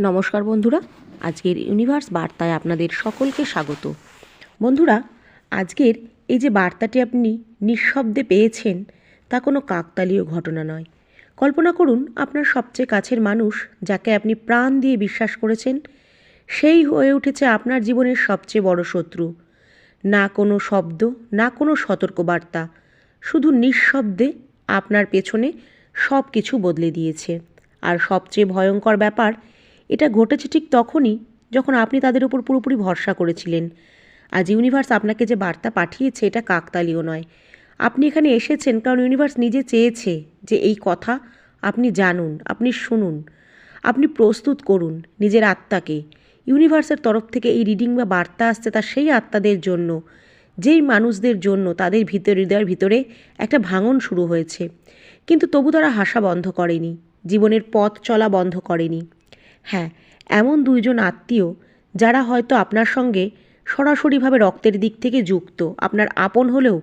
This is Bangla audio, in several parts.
নমস্কার বন্ধুরা, আজকের ইউনিভার্স বার্তায় আপনাদের সকলকে স্বাগত। বন্ধুরা, আজকের এই যে বার্তাটি আপনি নিঃশব্দে পেয়েছেন তা কোনো কাকতালীয় ঘটনা নয়। কল্পনা করুন আপনার সবচেয়ে কাছের মানুষ, যাকে আপনি প্রাণ দিয়ে বিশ্বাস করেছেন, সেই হয়ে উঠেছে আপনার জীবনের সবচেয়ে বড় শত্রু। না কোনো শব্দ, না কোনো সতর্কবার্তা, শুধু নিঃশব্দে আপনার পেছনে সব কিছু বদলে দিয়েছে। আর সবচেয়ে ভয়ঙ্কর ব্যাপার, এটা ঘটেছে ঠিক তখনই যখন আপনি তাদের উপর পুরোপুরি ভরসা করেছিলেন। আজ ইউনিভার্স আপনাকে যে বার্তা পাঠিয়েছে এটা কাকতালীয় নয়। আপনি এখানে এসেছেন কারণ ইউনিভার্স নিজে চেয়েছে যে এই কথা আপনি জানুন, আপনি শুনুন, আপনি প্রস্তুত করুন নিজের আত্মাকে। ইউনিভার্সের তরফ থেকে এই রিডিং বা বার্তা আসছে তা সেই আত্মাদের জন্য, যেই মানুষদের জন্য তাদের হৃদয়ের ভিতরে একটা ভাঙন শুরু হয়েছে, কিন্তু তবু তারা হাসা বন্ধ করেনি, জীবনের পথ চলা বন্ধ করেনি। হ্যাঁ, এমন দুইজন আত্মীয় যারা হয়তো আপনার সঙ্গে সরাসরিভাবে রক্তের দিক থেকে যুক্ত, আপনার আপন হলেও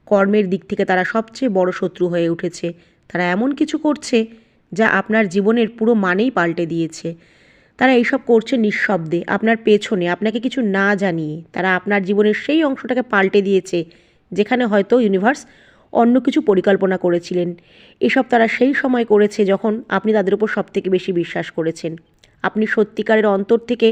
কর্মের দিক থেকে তারা সবচেয়ে বড় শত্রু হয়ে উঠেছে। তারা এমন কিছু করছে যা আপনার জীবনের পুরো মানেই পাল্টে দিয়েছে। তারা এইসব করছে নিঃশব্দে, আপনার পেছনে, আপনাকে কিছু না জানিয়ে। তারা আপনার জীবনের সেই অংশটাকে পাল্টে দিয়েছে যেখানে হয়তো ইউনিভার্স অন্য কিছু পরিকল্পনা করেছিলেন। এসব তারা সেই সময় করেছে যখন আপনি তাদের উপর সবথেকে বেশি বিশ্বাস করেছেন। আপনি সত্যিকারের অন্তর থেকে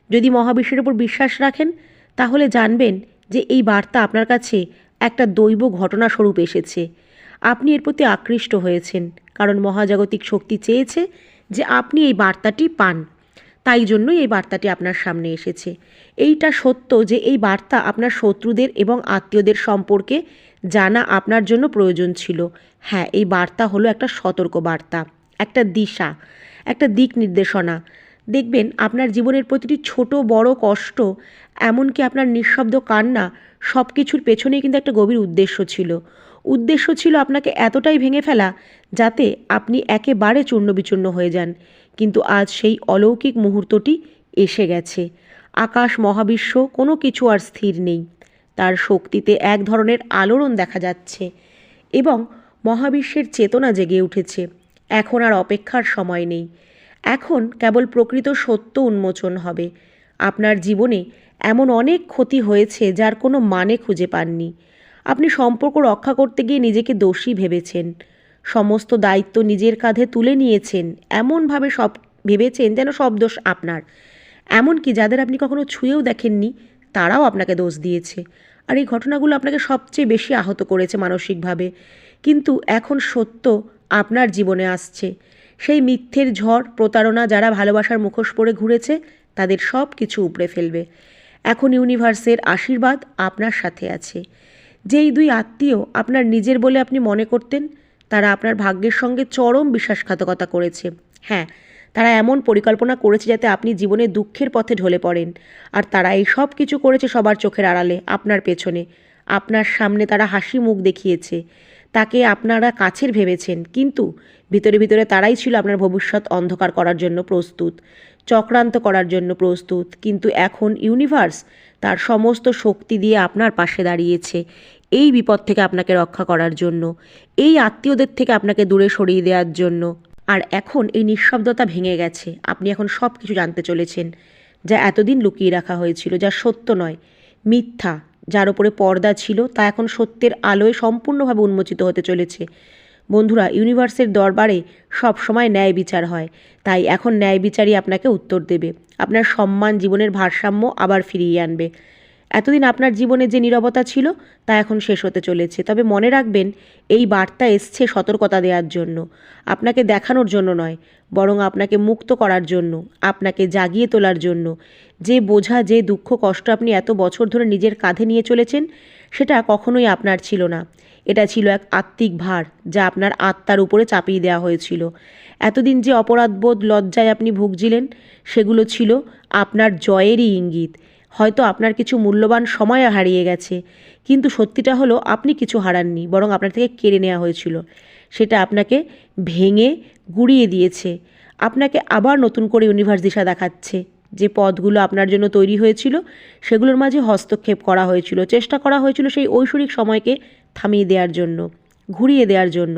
যদি মহাবিশ্বের উপর বিশ্বাস রাখেন, তাহলে জানবেন যে এই বার্তা আপনার কাছে একটা দৈব ঘটনাস্বরূপ এসেছে। আপনি এর প্রতি আকৃষ্ট হয়েছেন কারণ মহাজাগতিক শক্তি চেয়েছে যে আপনি এই বার্তাটি পান। তাই জন্যই এই বার্তাটি আপনার সামনে এসেছে। এইটা সত্য যে এই বার্তা আপনার শত্রুদের এবং আত্মীয়দের সম্পর্কে জানা আপনার জন্য প্রয়োজন ছিল। হ্যাঁ, এই বার্তা হলো একটা সতর্ক বার্তা, একটা দিশা, একটা দিক নির্দেশনা। দেখবেন আপনার জীবনের প্রতিটি ছোট বড় কষ্ট, এমনকি আপনার নিঃশব্দ কান্না, সব কিছুর পেছনেই কিন্তু একটা গভীর উদ্দেশ্য ছিল। উদ্দেশ্য ছিল আপনাকে এতটাই ভেঙে ফেলা যাতে আপনি একেবারে চূর্ণবিচূর্ণ হয়ে যান। কিন্তু আজ সেই অলৌকিক মুহূর্তটি এসে গেছে। আকাশ মহাবিশ্ব কোনো কিছু আর স্থির নেই। তার শক্তিতে এক ধরনের আলোড়ন দেখা যাচ্ছে এবং মহাবিশ্বের চেতনা জেগে উঠেছে। এখন আর অপেক্ষার সময় নেই। এখন কেবল প্রকৃত সত্য উন্মোচন হবে। আপনার জীবনে এমন অনেক ক্ষতি হয়েছে যার কোনো মানে খুঁজে পাননি। আপনি সম্পর্ক রক্ষা করতে গিয়ে নিজেকে দোষী ভেবেছেন, সমস্ত দায়িত্ব নিজের কাঁধে তুলে নিয়েছেন, এমনভাবে সব ভেবেছেন যেন সব দোষ আপনার। এমনকি যাদের আপনি কখনো ছুঁয়েও দেখেননি তারাও আপনাকে দোষ দিয়েছে। আর এই ঘটনাগুলো আপনাকে সবচেয়ে বেশি আহত করেছে মানসিকভাবে। কিন্তু এখন সত্য আপনার জীবনে আসছে। সেই মিথ্যের ঝড়, প্রতারণা, যারা ভালোবাসার মুখোশ পরে ঘুরেছে তাদের সব কিছু উপড়ে ফেলবে। এখন ইউনিভার্সের আশীর্বাদ আপনার সাথে আছে। যেই দুই আত্মীয় আপনার নিজের বলে আপনি মনে করতেন, তারা আপনার ভাগ্যের সঙ্গে চরম বিশ্বাসঘাতকতা করেছে। হ্যাঁ, তারা এমন পরিকল্পনা করেছে যাতে আপনি জীবনে দুঃখের পথে ঢলে পড়েন। আর তারা এই সব কিছু করেছে সবার চোখের আড়ালে, আপনার পেছনে। আপনার সামনে তারা হাসি মুখ দেখিয়েছে, তাকে আপনারা কাছের ভেবেছেন, কিন্তু ভিতরে ভিতরে তারাই ছিল আপনার ভবিষ্যৎ অন্ধকার করার জন্য প্রস্তুত, চক্রান্ত করার জন্য প্রস্তুত। কিন্তু এখন ইউনিভার্স তার সমস্ত শক্তি দিয়ে আপনার পাশে দাঁড়িয়েছে এই বিপদ থেকে আপনাকে রক্ষা করার জন্য, এই আত্মীয়দের থেকে আপনাকে দূরে সরিয়ে দেওয়ার জন্য। আর এখন এই নিঃশব্দতা ভেঙে গেছে। আপনি এখন সব কিছু জানতে চলেছেন যা এতদিন লুকিয়ে রাখা হয়েছিল, যা সত্য নয়, মিথ্যা, যার ওপরে পর্দা ছিল, তা এখন সত্যের আলোয় সম্পূর্ণভাবে উন্মোচিত হতে চলেছে। বন্ধুরা, ইউনিভার্সের দরবারে সব সময় ন্যায় বিচার হয়, তাই এখন ন্যায় বিচারই আপনাকে উত্তর দেবে। আপনার সম্মান, জীবনের ভারসাম্য আবার ফিরিয়ে আনবে। এতদিন আপনার জীবনে যে নীরবতা ছিল তা এখন শেষ হতে চলেছে। তবে মনে রাখবেন, এই বার্তা এসছে সতর্কতা দেওয়ার জন্য, আপনাকে দেখানোর জন্য নয়, বরং আপনাকে মুক্ত করার জন্য, আপনাকে জাগিয়ে তোলার জন্য। যে বোঝা, যে দুঃখ কষ্ট আপনি এত বছর ধরে নিজের কাঁধে নিয়ে চলেছেন, সেটা কখনোই আপনার ছিল না। এটা ছিল এক আত্মিক ভার যা আপনার আত্মার উপরে চাপিয়ে দেওয়া হয়েছিল। এতদিন যে অপরাধবোধ, লজ্জায় আপনি ভুগছিলেন, সেগুলো ছিল আপনার জয়েরই ইঙ্গিত। হয়তো আপনার কিছু মূল্যবান সময় হারিয়ে গেছে, কিন্তু সত্যিটা হলো আপনি কিছু হারাননি, বরং আপনার থেকে কেড়ে নেওয়া হয়েছিল। সেটা আপনাকে ভেঙে গুঁড়িয়ে দিয়েছে। আপনাকে আবার নতুন করে ইউনিভার্স দিশা দেখাচ্ছে। যে পথগুলো আপনার জন্য তৈরি হয়েছিল, সেগুলোর মাঝে হস্তক্ষেপ করা হয়েছিল, চেষ্টা করা হয়েছিল সেই ঐশ্বরিক সময়কে থামিয়ে দেওয়ার জন্য, ঘুরিয়ে দেওয়ার জন্য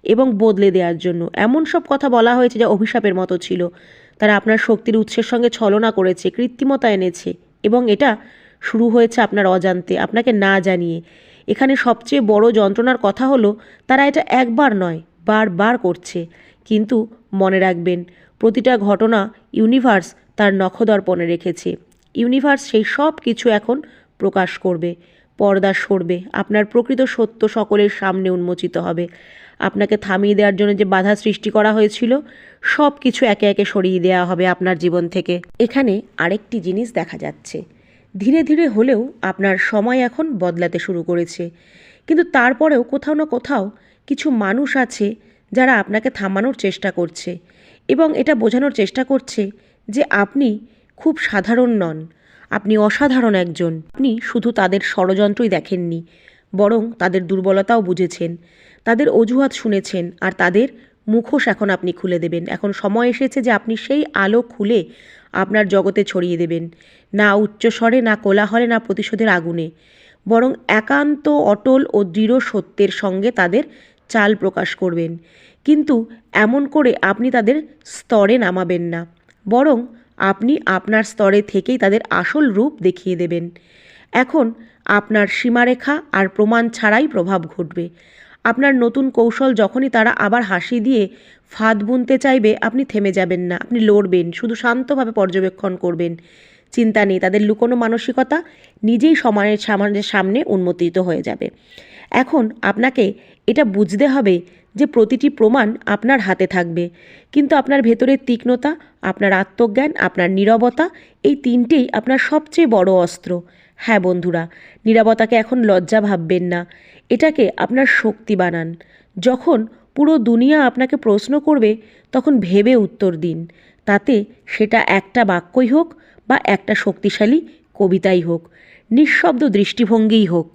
এবং বদলে দেওয়ার জন্য। এমন সব কথা বলা হয়েছে যা অভিশাপের মতো ছিল। তারা আপনার শক্তির উৎসের সঙ্গে ছলনা করেছে, কৃত্রিমতা এনেছে, এবং এটা শুরু হয়েছে আপনার অজান্তে, আপনাকে না জানিয়ে। এখানে সবচেয়ে বড় যন্ত্রণার কথা হলো তারা এটা একবার নয়, বারবার করছে। কিন্তু মনে রাখবেন, প্রতিটা ঘটনা ইউনিভার্স তার নখদর্পণে রেখেছে। ইউনিভার্স সেই সব কিছু এখন প্রকাশ করবে, পর্দা সরবে, আপনার প্রকৃত সত্য সকলের সামনে উন্মোচিত হবে। আপনাকে থামিয়ে দেওয়ার জন্য যে বাধা সৃষ্টি করা হয়েছিল, সব কিছু একে একে সরিয়ে দেওয়া হবে আপনার জীবন থেকে। এখানে আরেকটি জিনিস দেখা যাচ্ছে, ধীরে ধীরে হলেও আপনার সময় এখন বদলাতে শুরু করেছে। কিন্তু তারপরেও কোথাও না কোথাও কিছু মানুষ আছে যারা আপনাকে থামানোর চেষ্টা করছে এবং এটা বোঝানোর চেষ্টা করছে যে আপনি খুব সাধারণ নন, আপনি অসাধারণ একজন। আপনি শুধু তাদের ষড়যন্ত্রই দেখেননি, বরং তাদের দুর্বলতাও বুঝেছেন, তাদের অজুহাত শুনেছেন, আর তাদের মুখোশ এখন আপনি খুলে দেবেন। এখন সময় এসেছে যে আপনি সেই আলো খুলে আপনার জগতে ছড়িয়ে দেবেন, না উচ্চস্বরে, না কোলাহলে, না প্রতিশোধের আগুনে, বরং একান্ত অটল ও দৃঢ় সত্যের সঙ্গে তাদের চাল প্রকাশ করবেন। কিন্তু এমন করে আপনি তাদের স্তরে নামাবেন না, বরং আপনি আপনার স্তরে থেকেই তাদের আসল রূপ দেখিয়ে দেবেন। এখন আপনার সীমারেখা আর প্রমাণ ছাড়াই প্রভাব ঘটবে। আপনার নতুন কৌশল যখনই তারা আবার হাসি দিয়ে ফাঁদ বুনতে চাইবে, আপনি থেমে যাবেন না, আপনি লড়বেন, শুধু শান্তভাবে পর্যবেক্ষণ করবেন। চিন্তা নেই, তাদের লুকোনো মানসিকতা নিজেই সময়ের সামনে উন্মোচিত হয়ে যাবে। এখন আপনাকে এটা বুঝতে হবে যে প্রতিটি প্রমাণ আপনার হাতে থাকবে, কিন্তু আপনার ভেতরের তীক্ষ্ণতা, আপনার আত্মজ্ঞান, আপনার নীরবতা, এই তিনটেই আপনার সবচেয়ে বড় অস্ত্র। হ্যাঁ বন্ধুরা, নীরবতাকে এখন লজ্জা ভাববেন না, এটাকে আপনার শক্তি বানান। যখন পুরো দুনিয়া আপনাকে প্রশ্ন করবে, তখন ভেবে উত্তর দিন, তাতে সেটা একটা বাক্যই হোক বা একটা শক্তিশালী কবিতাই হোক, নিঃশব্দ দৃষ্টিভঙ্গিই হোক।